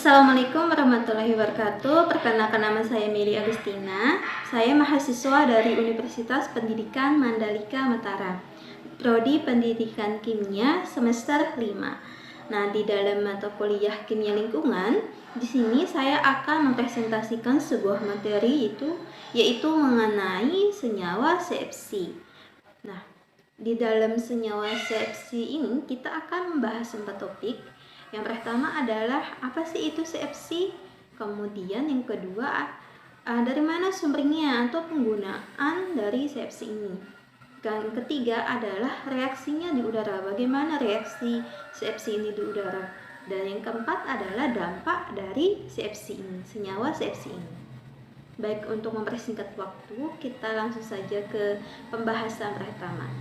Assalamualaikum warahmatullahi wabarakatuh. Perkenalkan, nama saya Meli Agustina. Saya mahasiswa dari Universitas Pendidikan Mandalika Mataram, Prodi Pendidikan Kimia semester 5. Nah, di dalam mata kuliah Kimia Lingkungan, di sini saya akan mempresentasikan sebuah materi yaitu mengenai senyawa CFC. Nah, di dalam senyawa CFC ini kita akan membahas 4 topik. Yang pertama adalah apa sih itu CFC? Kemudian yang kedua, dari mana sumbernya atau penggunaan dari CFC ini. Dan yang ketiga adalah reaksinya di udara. Bagaimana reaksi CFC ini di udara? Dan yang keempat adalah dampak dari CFC ini, senyawa CFC ini. Baik, untuk mempersingkat waktu, kita langsung saja ke pembahasan pertama.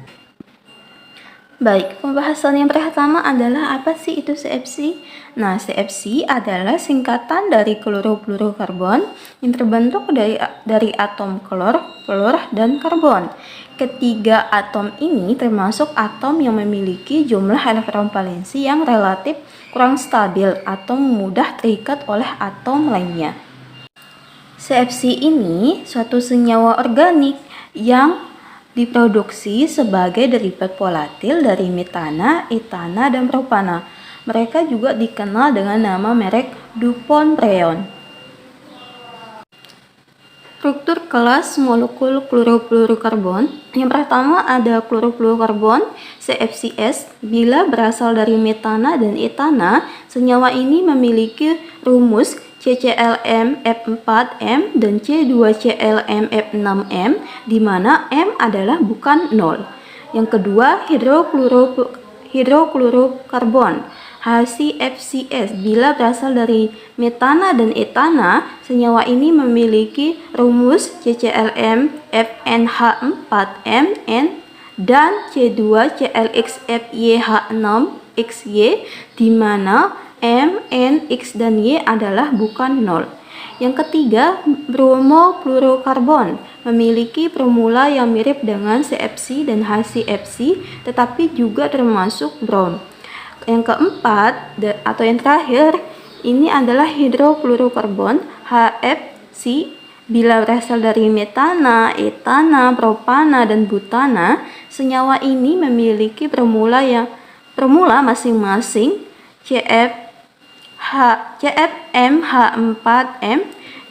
Baik, pembahasan yang pertama adalah apa sih itu CFC? Nah, CFC adalah singkatan dari klorofluorokarbon yang terbentuk dari atom klor, fluor, dan karbon. Ketiga atom ini termasuk atom yang memiliki jumlah elektron valensi yang relatif kurang stabil atau mudah terikat oleh atom lainnya. CFC ini suatu senyawa organik yang diproduksi sebagai derivat volatil dari metana, etana, dan propana. Mereka juga dikenal dengan nama merek DuPont Freon. Struktur kelas molekul klorofluorokarbon. Yang pertama ada klorofluorokarbon, CFCs. Bila berasal dari metana dan etana, senyawa ini memiliki rumus CClM-F4M dan C2ClM-F6M, di mana M adalah bukan 0. Yang kedua, hidrokluorokarbon, HCFCs. Bila berasal dari metana dan etana, senyawa ini memiliki rumus CClM-FNH4MN dan C2ClXFYH6XY, di mana M, N, X, dan Y adalah bukan 0. Yang ketiga, bromofluorokarbon memiliki formula yang mirip dengan CFC dan HCFC, tetapi juga termasuk brom. Yang keempat, atau yang terakhir, ini adalah hidrofluorokarbon, HFC. Bila berasal dari metana, etana, propana, dan butana, senyawa ini memiliki formula masing-masing CFMH4M,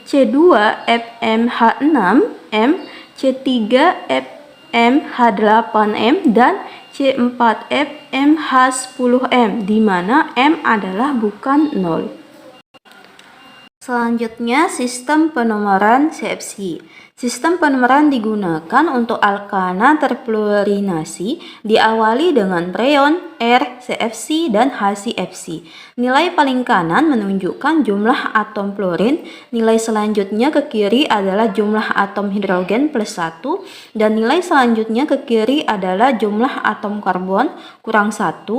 C2FMH6M, C3FMH8M, dan C4FMH10M, di mana M adalah bukan 0. Selanjutnya, sistem penomoran CFC. Sistem penomoran digunakan untuk alkana terfluorinasi, diawali dengan freon, R, CFC, dan HCFC. Nilai paling kanan menunjukkan jumlah atom fluorin, nilai selanjutnya ke kiri adalah jumlah atom hidrogen plus 1, dan nilai selanjutnya ke kiri adalah jumlah atom karbon kurang 1,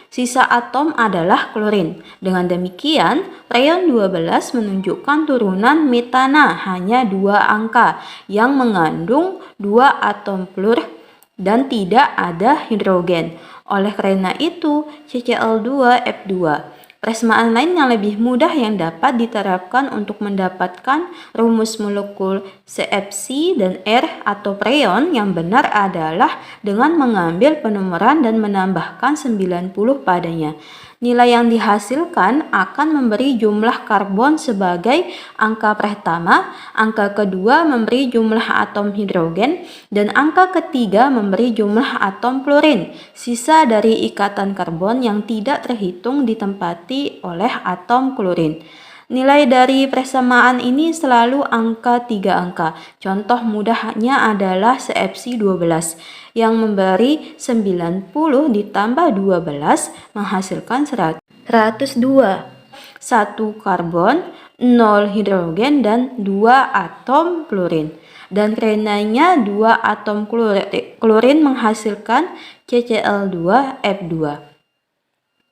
sisa atom adalah klorin. Dengan demikian, freon 12 menunjukkan turunan metana hanya 2 angka yang mengandung 2 atom fluor dan tidak ada hidrogen. Oleh karena itu, CCl2F2. Persamaan lain yang lebih mudah yang dapat diterapkan untuk mendapatkan rumus molekul CFC dan R atau freon yang benar adalah dengan mengambil penomoran dan menambahkan 90 padanya. Nilai yang dihasilkan akan memberi jumlah karbon sebagai angka pertama, angka kedua memberi jumlah atom hidrogen, dan angka ketiga memberi jumlah atom fluorin. Sisa dari ikatan karbon yang tidak terhitung ditempati oleh atom klorin. Nilai dari persamaan ini selalu angka 3 angka. Contoh mudahnya adalah CFC 12 yang memberi 90 ditambah 12 menghasilkan 102. 1 karbon, 0 hidrogen, dan 2 atom fluorin. Dan karenanya 2 atom klorin menghasilkan CCl2F2.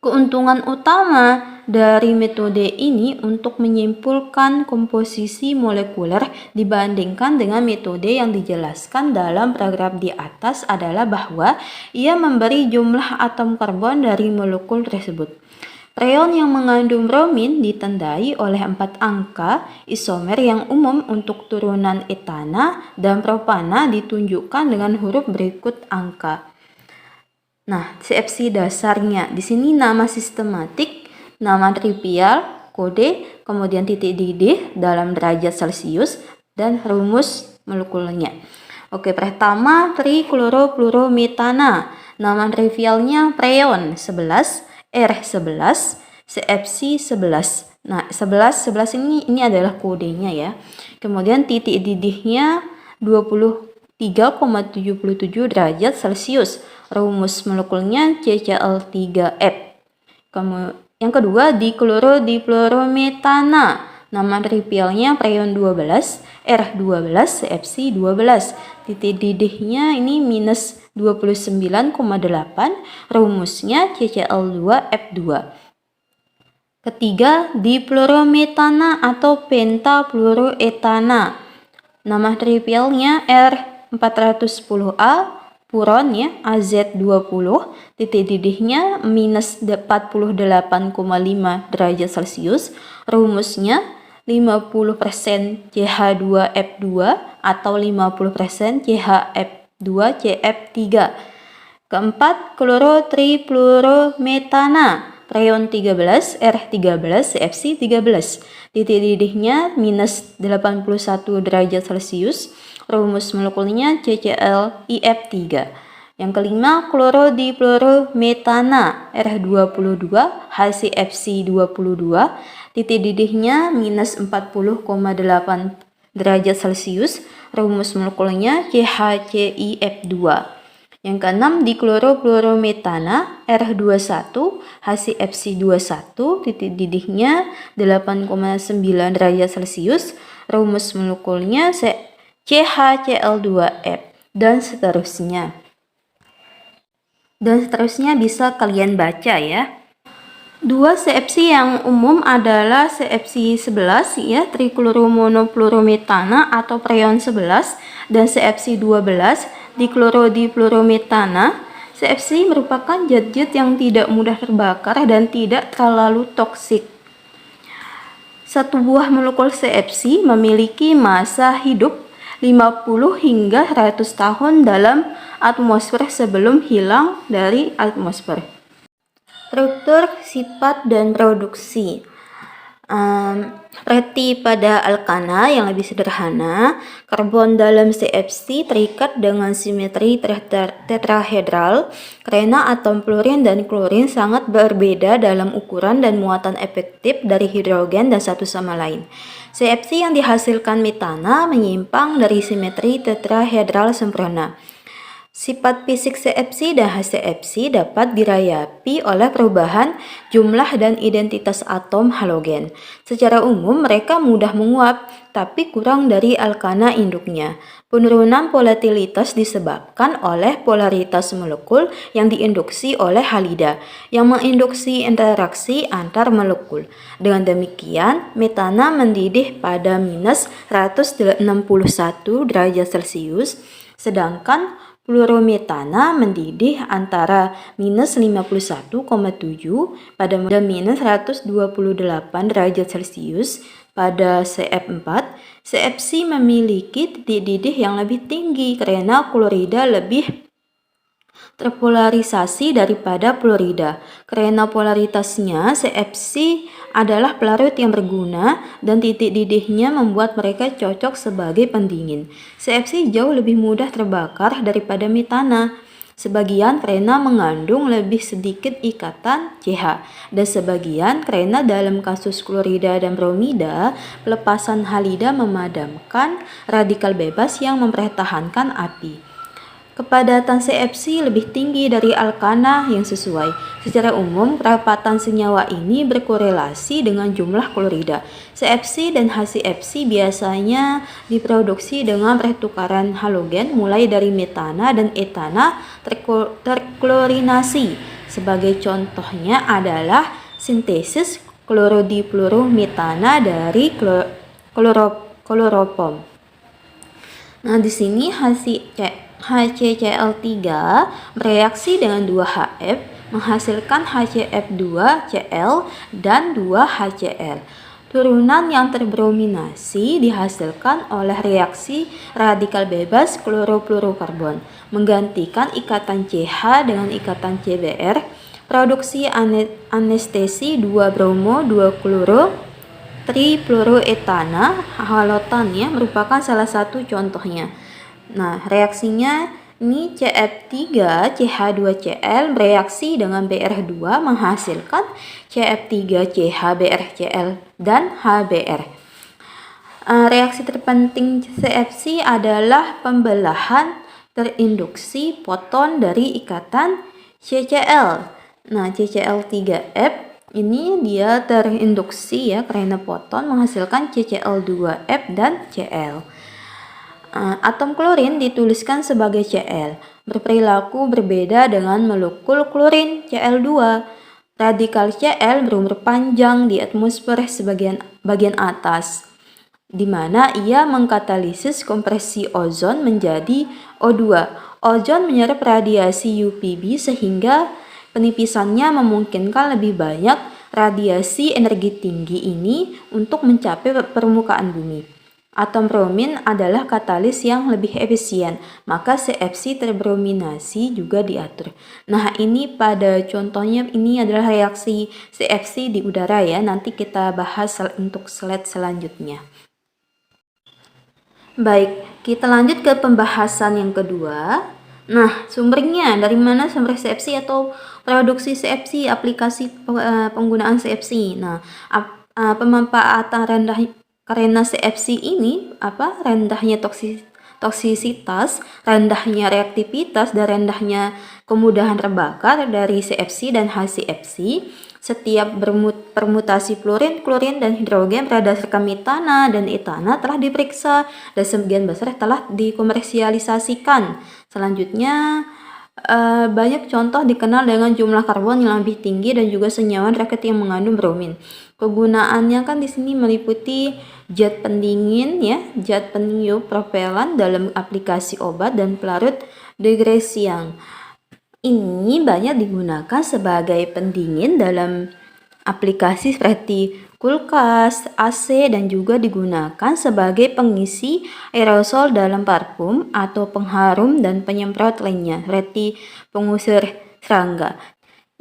Keuntungan utama dari metode ini untuk menyimpulkan komposisi molekuler dibandingkan dengan metode yang dijelaskan dalam paragraf di atas adalah bahwa ia memberi jumlah atom karbon dari molekul tersebut. Preon yang mengandung bromin ditandai oleh 4 angka isomer yang umum untuk turunan etana dan propana ditunjukkan dengan huruf berikut angka. Nah, CFC dasarnya di sini nama sistematik, nama trivial, kode, kemudian titik didih dalam derajat Celcius, dan rumus molekulnya. Oke, pertama triklorofluorometana. Nama trivialnya preon 11, R11, CFC 11. Nah, 11 ini adalah kodenya ya. Kemudian titik didihnya 23,77 derajat Celcius. Rumus molekulnya CCl3F. Yang kedua, diklorodifluorometana. Nama trivialnya preon 12, R12, CFC 12. Titik didihnya ini minus 29,8, rumusnya CCl2F2. Ketiga, difluorometana atau pentafluoroetana. Nama trivialnya R410A, puron ya, AZ20, titik didihnya minus 48,5 derajat Celcius, rumusnya 50% CH2F2 atau 50% CHF2CF3. Keempat, klorotrifluorometana, preon 13, R13, CFC 13. Titik didihnya minus 81 derajat Celcius, rumus molekulnya CCl3F3. Yang kelima, klorodifluorometana, R22, HCFC22. Titik didihnya minus 40,8 derajat Celcius, rumus molekulnya CHClF2. Yang keenam, diklorofluorometana, R21, HCFC21, titik didihnya 8,9 derajat Celcius, rumus molekulnya CHCl2F, dan seterusnya. Dan seterusnya bisa kalian baca ya. Dua CFC yang umum adalah CFC 11 ya, trikloromonofluorometana atau preon 11, dan CFC 12, diklorodifluorometana. CFC merupakan zat-zat yang tidak mudah terbakar dan tidak terlalu toksik. Satu buah molekul CFC memiliki masa hidup 50 hingga 100 tahun dalam atmosfer sebelum hilang dari atmosfer. Struktur, sifat, dan produksi. Seperti pada alkana yang lebih sederhana, karbon dalam CFC terikat dengan simetri tetrahedral karena atom fluorin dan klorin sangat berbeda dalam ukuran dan muatan efektif dari hidrogen dan satu sama lain. CFC yang dihasilkan metana menyimpang dari simetri tetrahedral sempurna. Sifat fisik CFC dan HCFC dapat dirayapi oleh perubahan jumlah dan identitas atom halogen. Secara umum mereka mudah menguap, tapi kurang dari alkana induknya. Penurunan volatilitas disebabkan oleh polaritas molekul yang diinduksi oleh halida, yang menginduksi interaksi antar molekul. Dengan demikian, metana mendidih pada minus 161 derajat Celcius, sedangkan fluorometana mendidih antara minus 51,7 pada minus 128 derajat Celcius. Pada CF4, CFC memiliki titik didih yang lebih tinggi karena klorida lebih terpolarisasi daripada fluorida. Karena polaritasnya, CFC adalah pelarut yang berguna dan titik didihnya membuat mereka cocok sebagai pendingin. CFC jauh lebih mudah terbakar daripada metana. Sebagian karena mengandung lebih sedikit ikatan CH, dan sebagian karena dalam kasus klorida dan bromida, pelepasan halida memadamkan radikal bebas yang mempertahankan api. Kepadatan CFC lebih tinggi dari alkana yang sesuai. Secara umum, kerapatan senyawa ini berkorelasi dengan jumlah klorida. CFC dan HCFC biasanya diproduksi dengan pertukaran halogen mulai dari metana dan etana terklorinasi. Sebagai contohnya adalah sintesis klorodifluorometana dari kloropom. Nah, di sini HCCl3 bereaksi dengan 2HF menghasilkan HCF2Cl dan 2HCl. Turunan yang terbrominasi dihasilkan oleh reaksi radikal bebas klorofluorokarbon, menggantikan ikatan CH dengan ikatan CBr, produksi anestesi 2-bromo 2-kloro trifluoroetana halotan ya, merupakan salah satu contohnya. Nah, reaksinya ini CF3CH2Cl bereaksi dengan Br2 menghasilkan CF3CH-BrCl dan HBr. Reaksi terpenting CFC adalah pembelahan terinduksi foton dari ikatan CCl. Nah, CCl3F ini dia terinduksi ya karena foton menghasilkan CCl2F dan Cl. Atom klorin dituliskan sebagai Cl, berperilaku berbeda dengan molekul klorin Cl2. Radikal Cl berumur panjang di atmosfer bagian atas, di mana ia mengkatalisis kompresi ozon menjadi O2. Ozon menyerap radiasi UVB sehingga penipisannya memungkinkan lebih banyak radiasi energi tinggi ini untuk mencapai permukaan bumi. Atom bromin adalah katalis yang lebih efisien, maka CFC terbrominasi juga diatur. Nah, ini pada contohnya ini adalah reaksi CFC di udara ya. Nanti kita bahas untuk slide selanjutnya. Baik, kita lanjut ke pembahasan yang kedua. Nah, sumbernya dari mana sumber CFC atau produksi CFC, aplikasi penggunaan CFC. Nah, pemanfaatan rendah karena CFC ini rendahnya toksisitas, rendahnya reaktivitas, dan rendahnya kemudahan terbakar dari CFC dan HCFC. Setiap permutasi fluorin, klorin, dan hidrogen berdasarkan metana dan etana telah diperiksa dan sebagian besar telah dikomersialisasikan. Selanjutnya, banyak contoh dikenal dengan jumlah karbon yang lebih tinggi dan juga senyawa raket yang mengandung bromin. Kegunaannya kan di sini meliputi zat pendingin ya, zat peniup propelan dalam aplikasi obat dan pelarut degresiang. Ini banyak digunakan sebagai pendingin dalam aplikasi seperti kulkas, AC, dan juga digunakan sebagai pengisi aerosol dalam parfum atau pengharum dan penyemprot lainnya seperti pengusir serangga.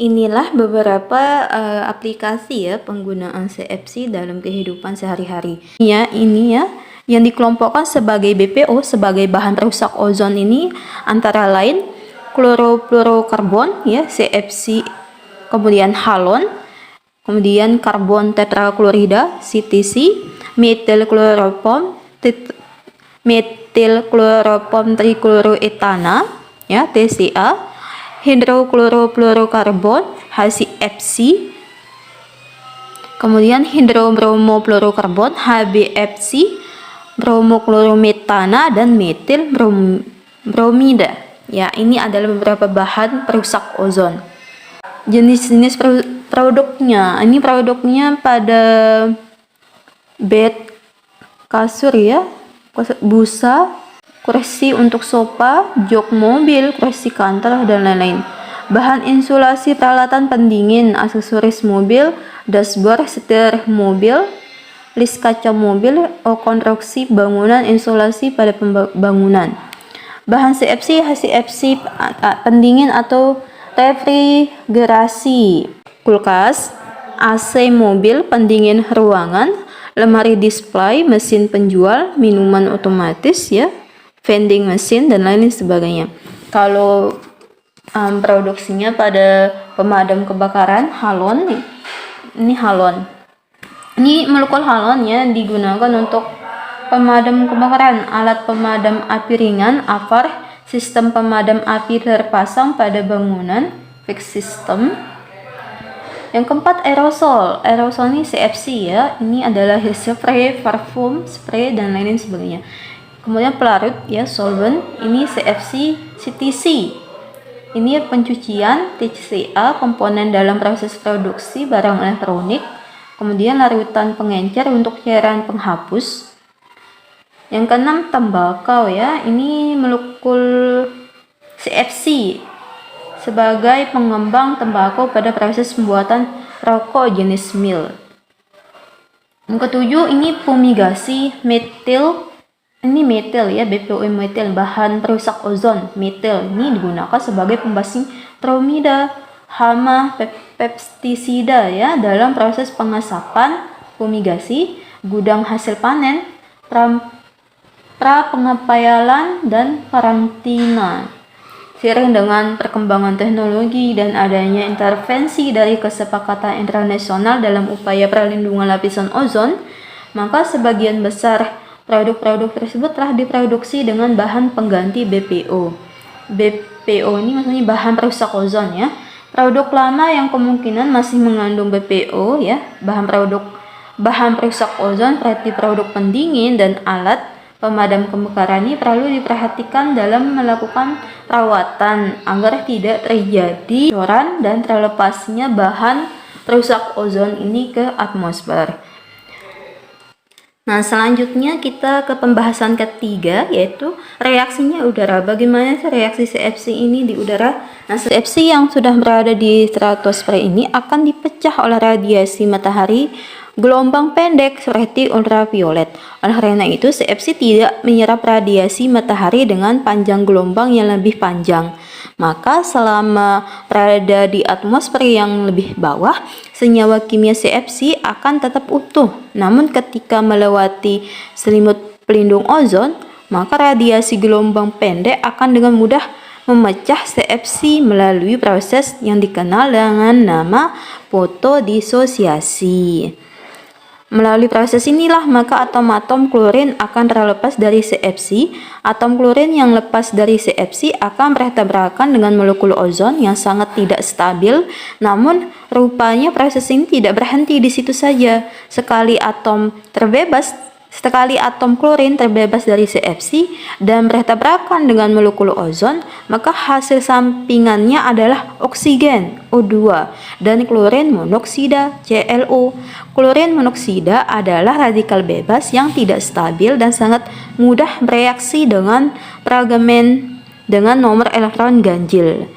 Inilah beberapa aplikasi ya penggunaan CFC dalam kehidupan sehari-hari. Ya, ini ya yang dikelompokkan sebagai BPO sebagai bahan perusak ozon ini antara lain klorofluorokarbon ya CFC, kemudian halon, kemudian karbon tetraklorida CTC, metilkloropom trichloroetana ya TCA, hidroklorofluorokarbon HCFC, kemudian hidrobromofluorokarbon HBFC, bromoklorometana, dan metil bromida. Ya, ini adalah beberapa bahan perusak ozon. Jenis-jenis produknya, ini produknya pada bed kasur ya, busa, kursi untuk sofa, jok mobil, kursi kantor, dan lain-lain. Bahan insulasi peralatan pendingin, aksesoris mobil, dashboard setir mobil, list kaca mobil, konstruksi bangunan, insulasi pada bangunan. Bahan CFC, HCFC pendingin atau refrigerasi, kulkas, AC mobil, pendingin ruangan, lemari display, mesin penjual minuman otomatis ya, vending machine, dan lain sebagainya. Kalau produksinya pada pemadam kebakaran, halon nih. Ini halon. Ini molekul halon ya digunakan untuk pemadam kebakaran, alat pemadam api ringan, APAR, sistem pemadam api terpasang pada bangunan, fixed system. Yang keempat, aerosol. Aerosol ini CFC ya. Ini adalah spray, parfum, spray, dan lain sebagainya. Kemudian pelarut ya, solvent. Ini CFC, CTC. Ini pencucian, TCA, komponen dalam proses produksi barang elektronik. Kemudian larutan pengencer untuk cairan penghapus. Yang keenam, tembakau ya. Ini molekul CFC, sebagai pengembang tembakau pada proses pembuatan rokok jenis mil. Yang ketujuh, ini fumigasi metil. Ini metil ya, BPO metil, bahan perusak ozon. Metil ini digunakan sebagai pembasmi tromida, hama, pestisida ya dalam proses pengasapan, fumigasi, gudang hasil panen, pra-pengapayalan, dan karantina. Seiring dengan perkembangan teknologi dan adanya intervensi dari kesepakatan internasional dalam upaya perlindungan lapisan ozon, maka sebagian besar produk-produk tersebut telah diproduksi dengan bahan pengganti BPO. BPO ini maksudnya bahan perusak ozon ya. Produk lama yang kemungkinan masih mengandung BPO ya, bahan perusak ozon seperti produk pendingin dan alat pemadam kebakaran ini perlu diperhatikan dalam melakukan perawatan agar tidak terjadi bocoran dan terlepasnya bahan perusak ozon ini ke atmosfer. Nah, selanjutnya kita ke pembahasan ketiga, yaitu reaksinya udara. Bagaimana reaksi CFC ini di udara? Nah, CFC yang sudah berada di stratosfer ini akan dipecah oleh radiasi matahari gelombang pendek seperti ultraviolet. Oleh karena itu, CFC tidak menyerap radiasi matahari dengan panjang gelombang yang lebih panjang. Maka selama berada di atmosfer yang lebih bawah, senyawa kimia CFC akan tetap utuh. Namun ketika melewati selimut pelindung ozon, maka radiasi gelombang pendek akan dengan mudah memecah CFC melalui proses yang dikenal dengan nama fotodisosiasi. Melalui proses inilah maka atom-atom klorin akan terlepas dari CFC. Atom klorin yang lepas dari CFC akan bertabrakan dengan molekul ozon yang sangat tidak stabil. Namun rupanya proses ini tidak berhenti di situ saja. Sekali atom klorin terbebas dari CFC dan bertabrakan dengan molekul ozon, maka hasil sampingannya adalah oksigen O2 dan klorin monoksida ClO. Klorin monoksida adalah radikal bebas yang tidak stabil dan sangat mudah bereaksi dengan fragmen dengan nomor elektron ganjil.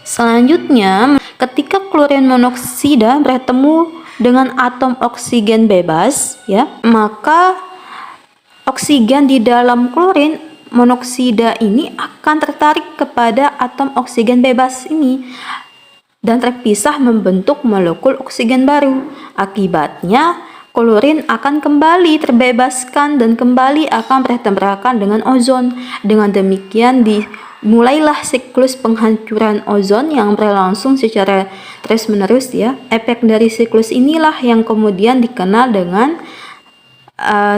Selanjutnya, ketika klorin monoksida bertemu dengan atom oksigen bebas ya, maka oksigen di dalam klorin monoksida ini akan tertarik kepada atom oksigen bebas ini dan terpisah membentuk molekul oksigen baru. Akibatnya klorin akan kembali terbebaskan dan kembali akan bertabrakan dengan ozon. Dengan demikian mulailah siklus penghancuran ozon yang berlangsung secara terus-menerus ya. Efek dari siklus inilah yang kemudian dikenal dengan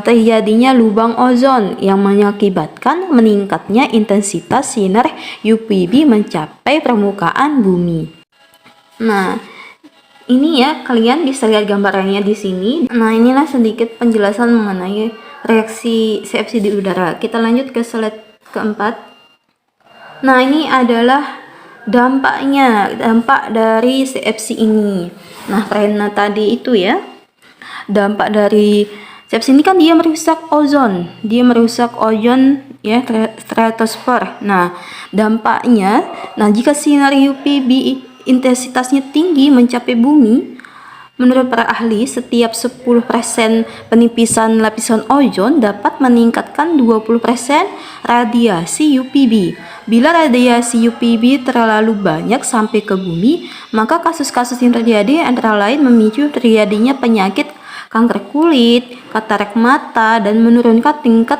terjadinya lubang ozon yang mengakibatkan meningkatnya intensitas sinar UVB mencapai permukaan bumi. Nah, ini ya, kalian bisa lihat gambarannya di sini. Nah, inilah sedikit penjelasan mengenai reaksi CFC di udara. Kita lanjut ke slide keempat. Nah, ini adalah dampak dari CFC ini. Nah, karena tadi itu ya, dampak dari CFC ini kan dia merusak ozon ya, stratosfer. Nah, dampaknya, jika sinar UVB intensitasnya tinggi mencapai bumi, menurut para ahli, setiap 10% penipisan lapisan ozon dapat meningkatkan 20% radiasi UVB. Bila radiasi UVB terlalu banyak sampai ke bumi, maka kasus-kasus yang terjadi antara lain memicu terjadinya penyakit kanker kulit, katarak mata, dan menurunkan tingkat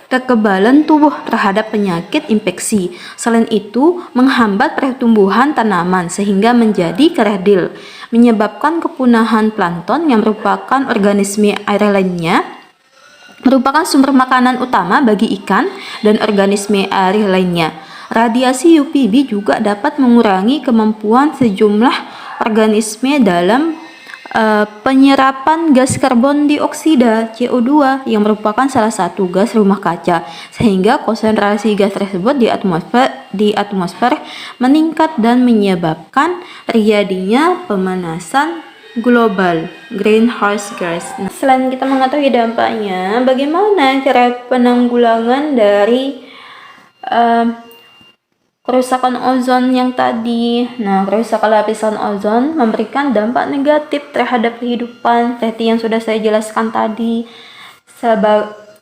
kekebalan tubuh terhadap penyakit infeksi. Selain itu, menghambat pertumbuhan tanaman sehingga menjadi kerdil, menyebabkan kepunahan plankton yang merupakan organisme air lainnya, merupakan sumber makanan utama bagi ikan dan organisme air lainnya. Radiasi UVB juga dapat mengurangi kemampuan sejumlah organisme dalam penyerapan gas karbon dioksida CO2 yang merupakan salah satu gas rumah kaca, sehingga konsentrasi gas tersebut di atmosfer meningkat dan menyebabkan terjadinya pemanasan global greenhouse gas. Nah, selain kita mengetahui dampaknya, bagaimana cara penanggulangan dari kerusakan ozon yang tadi. Nah, kerusakan lapisan ozon memberikan dampak negatif terhadap kehidupan seperti yang sudah saya jelaskan tadi.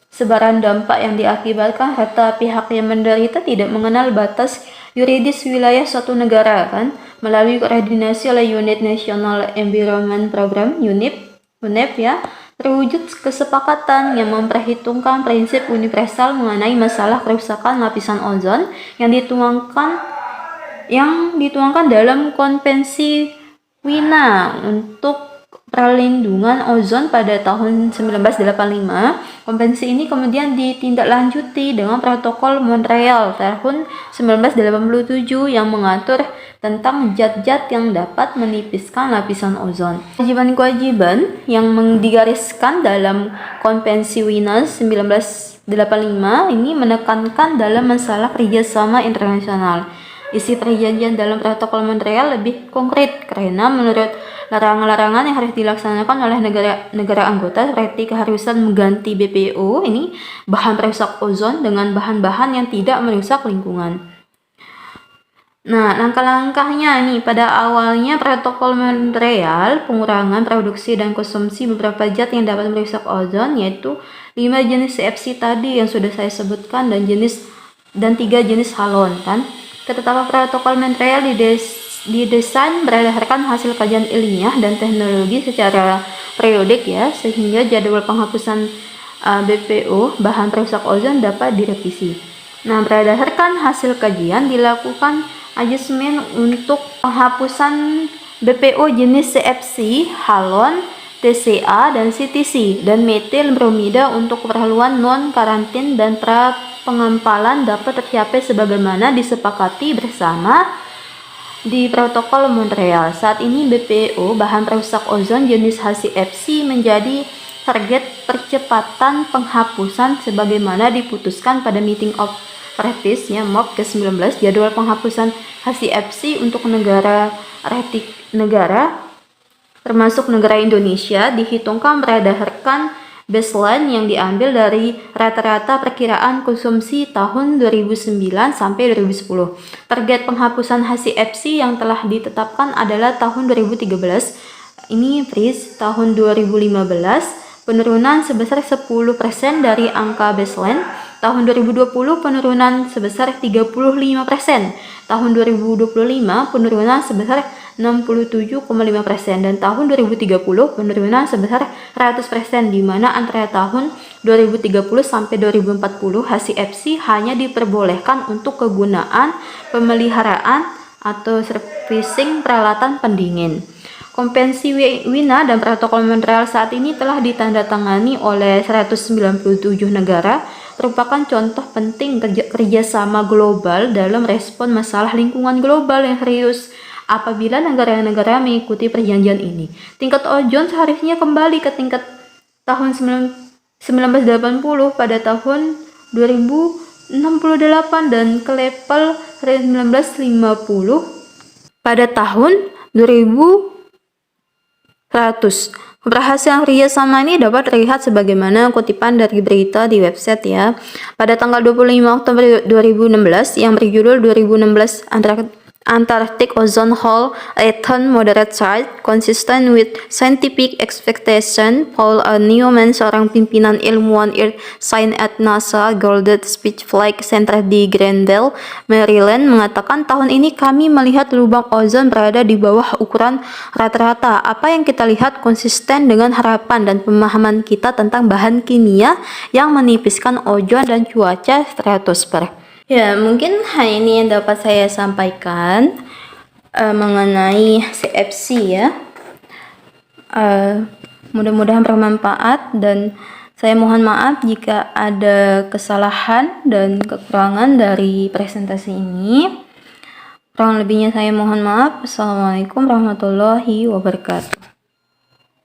Sebaran dampak yang diakibatkan serta pihak yang menderita tidak mengenal batas yuridis wilayah suatu negara kan, melalui koordinasi oleh Unit National Environment Program UNEP ya, terwujud kesepakatan yang memperhitungkan prinsip universal mengenai masalah kerusakan lapisan ozon yang dituangkan dalam Konvensi Wina untuk perlindungan ozon pada tahun 1985. Konvensi ini kemudian ditindaklanjuti dengan Protokol Montreal tahun 1987 yang mengatur tentang zat-zat yang dapat menipiskan lapisan ozon. Kewajiban-kewajiban yang digariskan dalam Konvensi Wina 1985 ini menekankan dalam masalah kerjasama internasional. Isi perjanjian dalam Protokol Montreal lebih konkret karena menurut larangan-larangan yang harus dilaksanakan oleh negara anggota seperti keharusan mengganti BPO ini bahan perusak ozon dengan bahan-bahan yang tidak merusak lingkungan. Nah, langkah-langkahnya nih, pada awalnya Protokol Montreal pengurangan produksi dan konsumsi beberapa zat yang dapat merusak ozon, yaitu 5 jenis CFC tadi yang sudah saya sebutkan dan 3 jenis halon kan. Ketetapan Protokol Montreal didesain berdasarkan hasil kajian ilmiah dan teknologi secara periodik ya, sehingga jadwal penghapusan BPO bahan perusak ozon dapat direvisi. Nah, berdasarkan hasil kajian dilakukan adjustment untuk penghapusan BPO jenis CFC, halon, TCA, dan CTC, dan metil bromida untuk keperluan non-karantin dan pengempalan dapat tercapai sebagaimana disepakati bersama di Protokol Montreal. Saat ini BPO bahan perusak ozon jenis HCFC menjadi target percepatan penghapusan sebagaimana diputuskan pada Meeting of Parties ya, MOP ke-19. Jadwal penghapusan HCFC untuk negara termasuk negara Indonesia dihitungkan berdasarkan baseline yang diambil dari rata-rata perkiraan konsumsi tahun 2009 sampai 2010. Target penghapusan HCFC yang telah ditetapkan adalah tahun 2013. Ini freeze tahun 2015 penurunan sebesar 10% dari angka baseline. Tahun 2020 penurunan sebesar 35%. Tahun 2025 penurunan sebesar 67,5% dan tahun 2030 penurunan sebesar 100%, di mana antara tahun 2030 sampai 2040 HCFC hanya diperbolehkan untuk kegunaan pemeliharaan atau servicing peralatan pendingin. Konvensi Wina dan Protokol Montreal saat ini telah ditandatangani oleh 197 negara, merupakan contoh penting kerjasama global dalam respon masalah lingkungan global yang serius. Apabila negara-negara mengikuti perjanjian ini, tingkat ozon seharusnya kembali ke tingkat tahun 1980 pada tahun 2068 dan ke level 1950 pada tahun 2100. Keberhasilan kerjasama ini dapat terlihat sebagaimana kutipan dari berita di website ya. Pada tanggal 25 Oktober 2016 yang berjudul 2016 Antarctic Ozone Hole Return Moderate Charge Consistent with Scientific Expectation. Paul A. Newman, seorang pimpinan ilmuwan Earth Science at NASA Goddard Space Flight Center di Glendale, Maryland, mengatakan tahun ini kami melihat lubang ozon berada di bawah ukuran rata-rata. Apa yang kita lihat konsisten dengan harapan dan pemahaman kita tentang bahan kimia yang menipiskan ozon dan cuaca stratosfer. Ya, mungkin hanya ini yang dapat saya sampaikan mengenai CFC ya. Mudah-mudahan bermanfaat dan saya mohon maaf jika ada kesalahan dan kekurangan dari presentasi ini. Kurang lebihnya saya mohon maaf. Assalamualaikum warahmatullahi wabarakatuh.